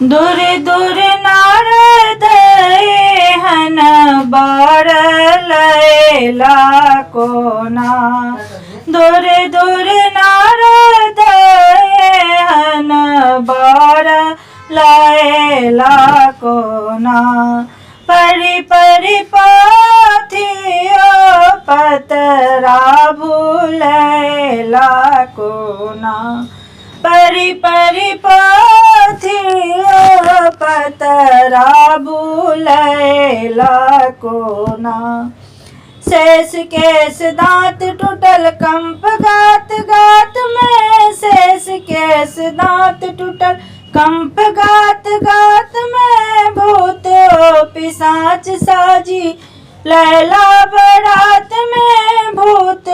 दूर दूर नारद हन बार लैला को ना। दूर दूर नारद हन बार लैला को ना। परि परि पाथियो पतरा भूलैला को ना। परि परि पाथियो पतरा भूलैला को ना। शेष केश दांत टूटल कंप गात गात में। शेष केश दांत टूटल कंप गात गात में। भूत पिशाच साजी लैला बारात में। भूत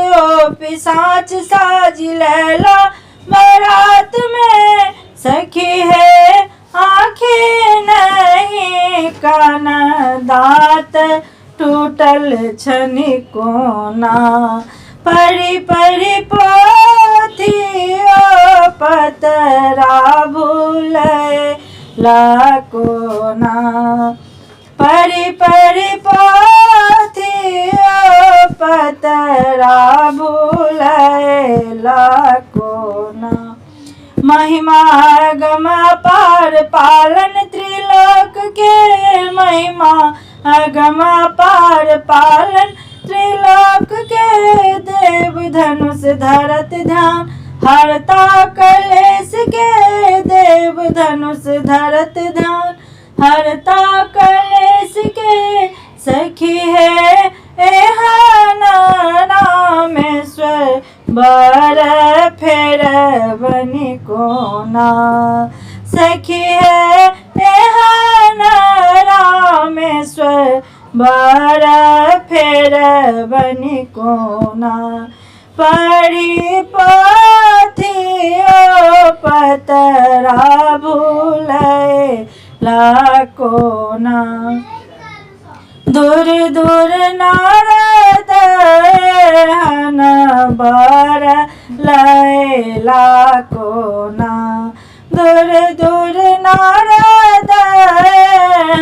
पिशाच साजी लैला बारात में। सखी है आँखें नहीं कान दांत टूटल छनिको ना। परि परि पाथियो पतरा भूलैला को ना। परि परि पाथियो पतरा भूलैला को ना। महिमा गम पार पालन त्रिलोक के। महिमा अगम पार पालन त्रिलोक के। देव धनुष धरत ध्यान हरता कलेश के। देव धनुष धरत ध्यान हरता कलेश के। सखी है एहन रामेश्वर बर फेर बनी को ना। सखी है एहन रामेश्वर बर फेर बनी को ना। परि पाथियो पतरा भूलैला को ना। दूर दूर नारद हन बार लैला को ना। दूर दूर नारद